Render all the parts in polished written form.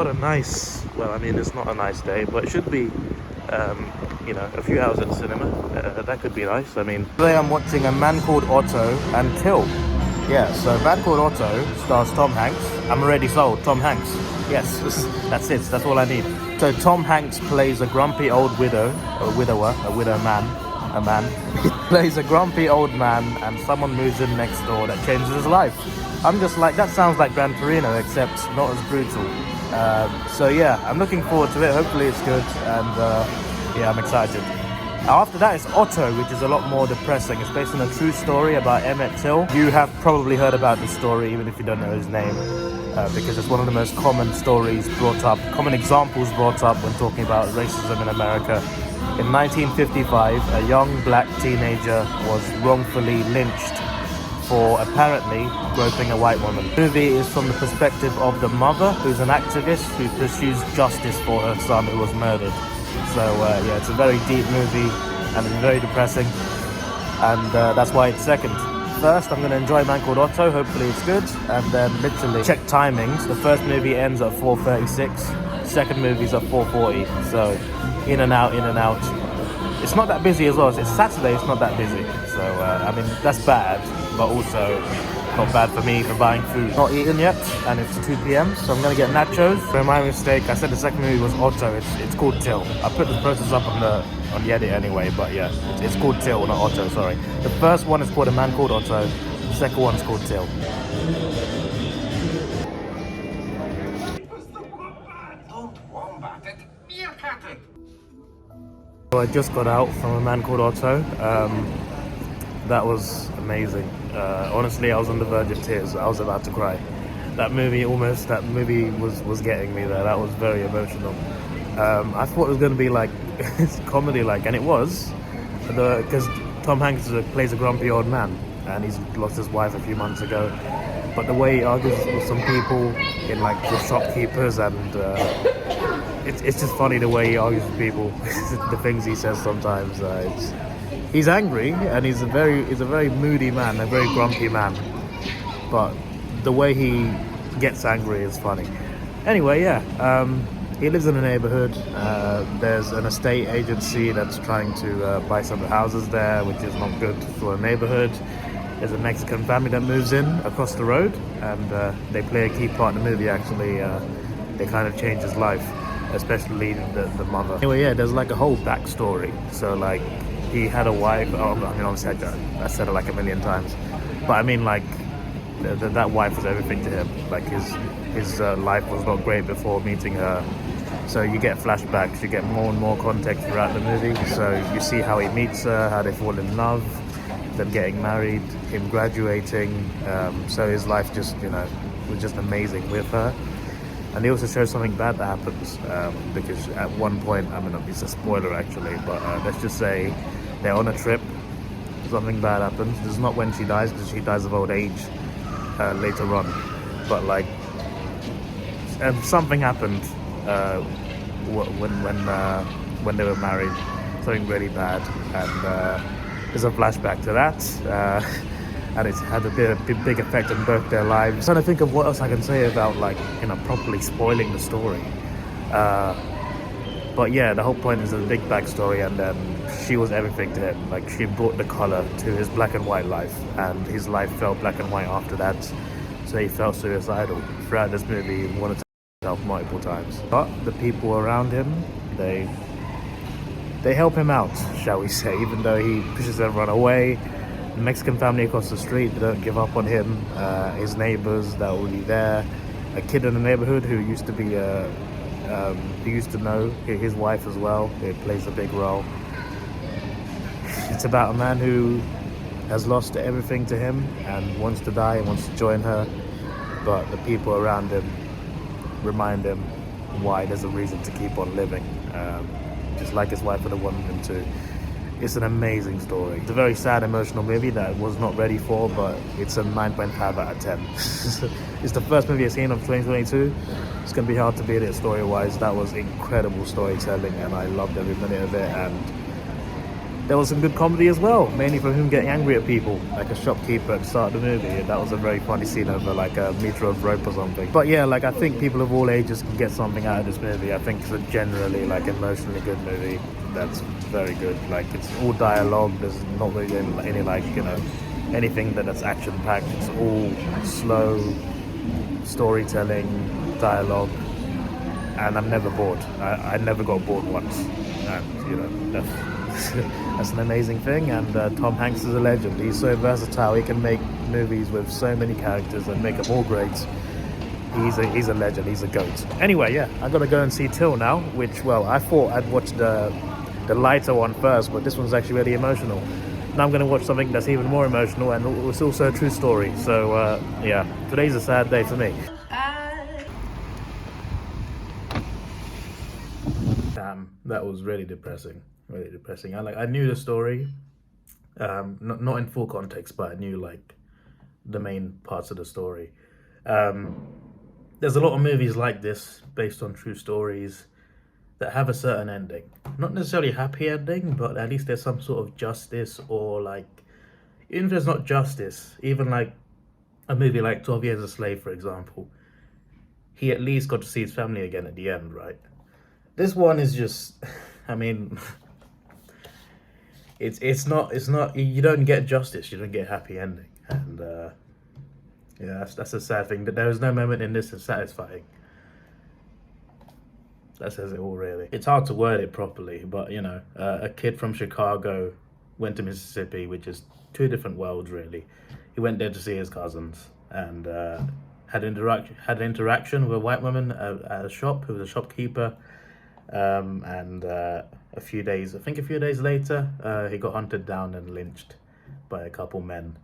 a nice, well, I mean, it's not a nice day, but it should be, you know, a few hours at the cinema. That could be nice. I mean, today I'm watching A Man Called Otto and Till. Yeah, so A Man Called Otto stars Tom Hanks. I'm already sold. Tom Hanks. Yes, that's it. That's all I need. So Tom Hanks plays a grumpy old widow, a widow man. He plays a grumpy old man, and someone moves in next door that changes his life. I'm just like, that sounds like Gran Torino, except not as brutal. So yeah, I'm looking forward to it. Hopefully it's good, and yeah, I'm excited. After that is Otto, which is a lot more depressing. It's based on a true story about Emmett Till. You have probably heard about this story, even if you don't know his name, because it's one of the most common stories brought up, common examples brought up when talking about racism in America. In 1955, a young black teenager was wrongfully lynched for apparently groping a white woman. The movie is from the perspective of the mother, who's an activist who pursues justice for her son who was murdered. So yeah, it's a very deep movie and it's very depressing, and that's why it's second. First, I'm going to enjoy Man Called Otto, hopefully it's good, and then literally check timings. The first movie ends at 4:36, second movie's at 4:40, so in and out, in and out. It's not that busy as well. It's Saturday, it's not that busy. So, I mean, that's bad, but also not bad for me for buying food. Not eaten yet, and it's 2 p.m, so I'm going to get nachos. For my mistake, I said the second movie was Otto. It's called Till. I put the process up on the edit anyway, but yeah, it's called Till, not Otto, sorry. The first one is called A Man Called Otto. The second one is called Till. So I just got out from A Man Called Otto. That was amazing. Honestly, I was on the verge of tears. I was about to cry. That movie was getting me there. That was very emotional. I thought it was going to be like comedy, and it was, because Tom Hanks plays a grumpy old man, and he's lost his wife a few months ago. But the way he argues with some people, in like the shopkeepers, and it's just funny the way he argues with people. The things he says sometimes. He's angry, and he's a very moody man, a very grumpy man. But the way he gets angry is funny. Anyway, yeah, he lives in a neighborhood. There's an estate agency that's trying to buy some of the houses there, which is not good for a neighborhood. There's a Mexican family that moves in across the road, and they play a key part in the movie, actually. They kind of change his life, especially the mother. Anyway, yeah, there's like a whole backstory. So like, he had a wife. I mean, obviously I said it like a million times, but I mean, like, that wife was everything to him. Like, his life was not great before meeting her. So you get flashbacks, you get more and more context throughout the movie. So you see how he meets her, how they fall in love, them getting married, him graduating. So his life just, was just amazing with her. And he also shows something bad that happens, because at one point, I mean, it's a spoiler actually, but let's just say they're on a trip, something bad happens. This is not when she dies, because she dies of old age later on, but like, something happened when they were married, something really bad, and there's a flashback to that. And it's had a big effect on both their lives. I'm trying to think of what else I can say about, like, properly spoiling the story. But yeah, the whole point is a big backstory, and then she was everything to him. Like, she brought the color to his black and white life, and his life felt black and white after that. So he felt suicidal. Throughout this movie, he wanted to kill himself multiple times. But the people around him, they help him out, shall we say, even though he pushes everyone away. The Mexican family across the street, they don't give up on him. His neighbors that are already there. A kid in the neighborhood who used to be who used to know his wife as well. It plays a big role. It's about a man who has lost everything to him and wants to die and wants to join her, but the people around him remind him why there's a reason to keep on living, just like his wife would have wanted him to. It's an amazing story. It's a very sad, emotional movie that I was not ready for, but it's a 9.5 out of 10. It's the first movie I've seen of 2022. It's going to be hard to beat it story-wise. That was incredible storytelling, and I loved every minute of it. And there was some good comedy as well, mainly from him getting angry at people, like a shopkeeper at the start of the movie. And that was a very funny scene over like a meter of rope or something. But yeah, like I think people of all ages can get something out of this movie. I think it's a generally like emotionally good movie that's very good. Like it's all dialogue, there's not really any like, you know, anything that's action packed. It's all slow storytelling, dialogue, and I'm never bored. I never got bored once, and you know, that's an amazing thing. And Tom Hanks is a legend. He's so versatile. He can make movies with so many characters and make them all great. He's a legend. He's a goat. Anyway, yeah, I'm gonna go and see Till now, which, well, I thought I'd watch the lighter one first, but this one's actually really emotional. Now I'm gonna watch something that's even more emotional, and it's also a true story. So yeah, today's a sad day for me. Damn, that was really depressing. Really depressing. I knew the story, not in full context, but I knew like the main parts of the story. There's a lot of movies like this based on true stories that have a certain ending. Not necessarily a happy ending, but at least there's some sort of justice, or like, even if there's not justice, even like a movie like 12 Years a Slave, for example, he at least got to see his family again at the end, right? This one is just, I mean, it's not, you don't get justice, you don't get a happy ending. And yeah, that's a sad thing, but there was no moment in this that's satisfying. That says it all, really. It's hard to word it properly, but you know, a kid from Chicago went to Mississippi, which is two different worlds, really. He went there to see his cousins, and had an interaction with a white woman at a shop who was a shopkeeper. And a few days later, he got hunted down and lynched by a couple men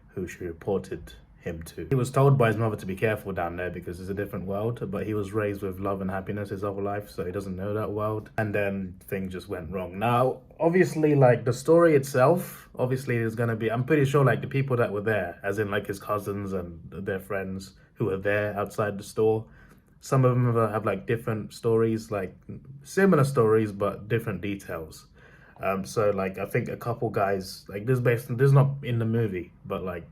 who she reported him to. He was told by his mother to be careful down there because it's a different world, but he was raised with love and happiness his whole life, so he doesn't know that world. And then things just went wrong. Now, obviously, like the story itself, obviously there's gonna be, I'm pretty sure like the people that were there, as in like his cousins and their friends who were there outside the store, some of them have like different stories, like similar stories, but different details. So like, I think a couple guys, like this is not in the movie, but like,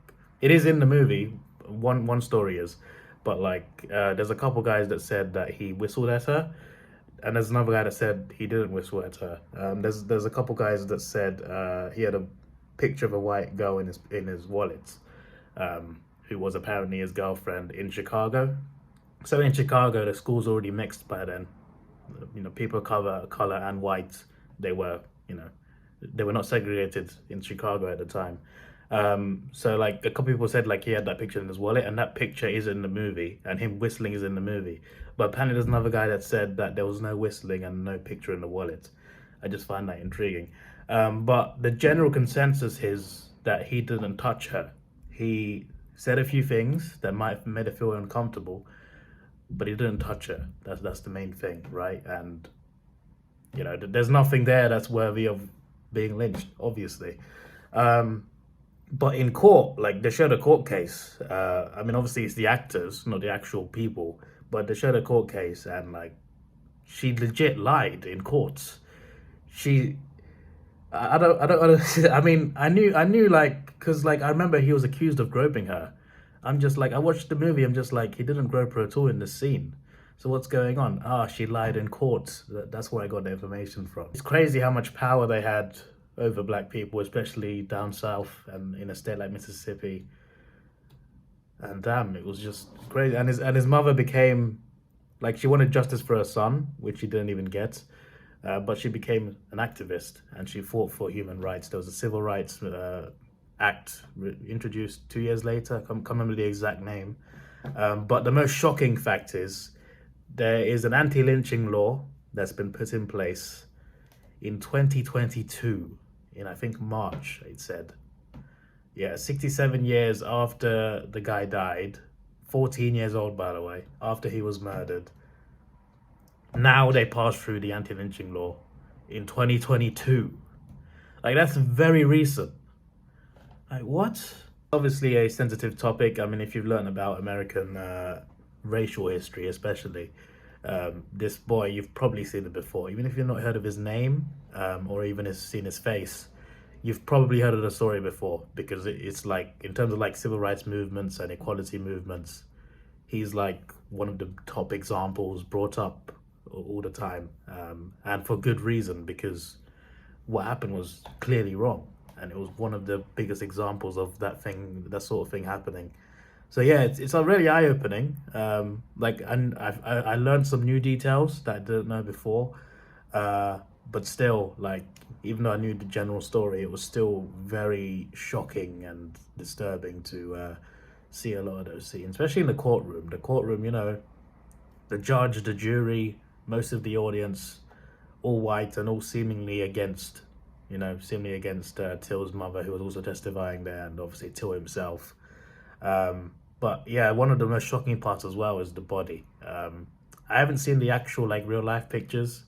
it is in the movie, one story is, but like there's a couple guys that said that he whistled at her, and there's another guy that said he didn't whistle at her. There's a couple guys that said he had a picture of a white girl in his wallet, who was apparently his girlfriend in Chicago. So in Chicago, the school's already mixed by then. You know, people of color and white, they were not segregated in Chicago at the time. So like a couple people said like he had that picture in his wallet, and that picture is in the movie, and him whistling is in the movie. But apparently there's another guy that said that there was no whistling and no picture in the wallet. I just find that intriguing. But the general consensus is that he didn't touch her. He said a few things that might have made her feel uncomfortable, but he didn't touch her. That's the main thing, right? And you know, there's nothing there that's worthy of being lynched, obviously. But in court, like they showed a court case. I mean, obviously it's the actors, not the actual people, but they showed a court case, and like she legit lied in courts. I don't I mean, I knew like, cause like I remember he was accused of groping her. I'm just like, I watched the movie, I'm just like, he didn't grope her at all in the scene. So what's going on? She lied in court. That's where I got the information from. It's crazy how much power they had over black people, especially down south and in a state like Mississippi. And damn, it was just crazy. And his mother became, like, she wanted justice for her son, which she didn't even get. But she became an activist, and she fought for human rights. There was a civil rights act introduced 2 years later. I can't remember the exact name. But the most shocking fact is there is an anti-lynching law that's been put in place in 2022, in I think March, it said. Yeah, 67 years after the guy died, 14 years old, by the way, after he was murdered. Now they passed through the anti-lynching law in 2022. Like, that's very recent. Like, what? Obviously a sensitive topic. I mean, if you've learned about American racial history, especially, this boy, you've probably seen it before. Even if you've not heard of his name, or even seen his face, you've probably heard of the story before, because it's like, in terms of like civil rights movements and equality movements, he's like one of the top examples brought up all the time, and for good reason, because what happened was clearly wrong, and it was one of the biggest examples of that sort of thing happening. So yeah, it's already eye-opening. Like, and I learned some new details that I didn't know before, but still, like, even though I knew the general story, it was still very shocking and disturbing to see a lot of those scenes, especially in the courtroom. The courtroom, you know, the judge, the jury, most of the audience, all white and all seemingly against, Till's mother, who was also testifying there, and obviously Till himself. But yeah, one of the most shocking parts as well is the body. I haven't seen the actual like real life pictures,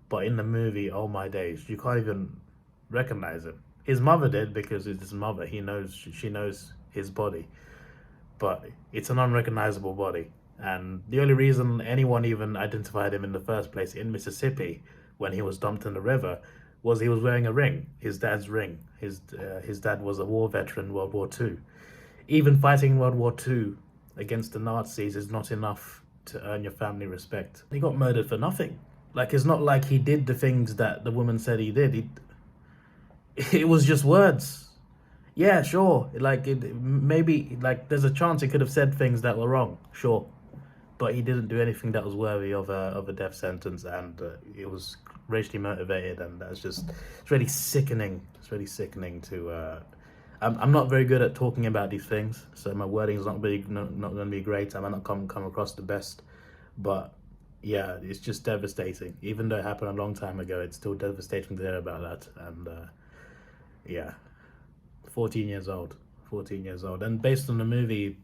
but in the movie, oh my days, you can't even recognize him. His mother did, because it's his mother. She knows his body, but it's an unrecognizable body. And the only reason anyone even identified him in the first place in Mississippi when he was dumped in the river was he was wearing a ring, his dad's ring. His dad was a war veteran, World War II. Even fighting World War II against the Nazis is not enough to earn your family respect. He got murdered for nothing. Like, it's not like he did the things that the woman said he did. It was just words. Yeah, sure. Like, maybe, like, there's a chance he could have said things that were wrong. Sure. But he didn't do anything that was worthy of a death sentence, and it was racially motivated, and it's really sickening. It's really sickening to... I'm not very good at talking about these things, so my wording is not going to be great. I might not come across the best, but yeah, it's just devastating. Even though it happened a long time ago, it's still devastating to hear about that. And yeah, 14 years old, and based on the movie,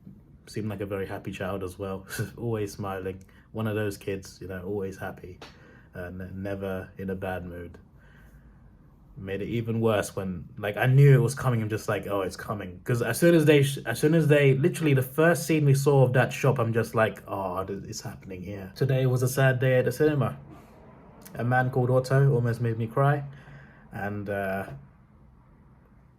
seemed like a very happy child as well. Always smiling, one of those kids, always happy, and never in a bad mood. Made it even worse when, like, I knew it was coming. I'm just like, oh, it's coming, because as soon as they literally, the first scene we saw of that shop, I'm just like, oh, it's happening here. Today was a sad day at the cinema. A Man Called Otto almost made me cry, and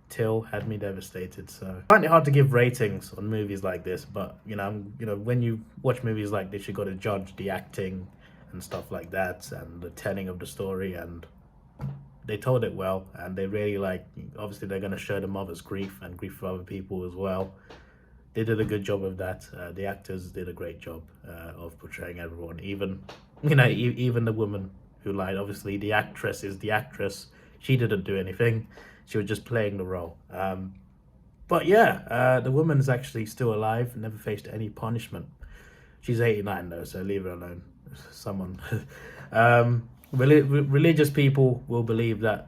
Till had me devastated. So I find it hard to give ratings on movies like this, but when you watch movies like this, you got to judge the acting and stuff like that, and the telling of the story, and they told it well, and they really, like, obviously they're going to show the mother's grief and grief for other people as well. They did a good job of that. The actors did a great job of portraying everyone, even the woman who lied. Obviously the actress is the actress. She didn't do anything. She was just playing the role. But yeah, the woman is actually still alive, never faced any punishment. She's 89 though, so leave her alone. Someone religious people will believe that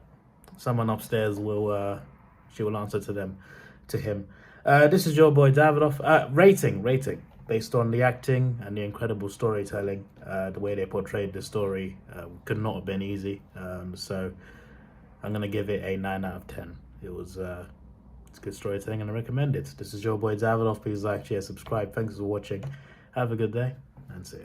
someone upstairs she will answer to him. This is your boy Davidoff. Rating based on the acting and the incredible storytelling. The way they portrayed the story could not have been easy. So I'm gonna give it a 9 out of 10. It's good storytelling, and I recommend it. This is your boy Davidoff. Please like, share, subscribe. Thanks for watching. Have a good day, and see you.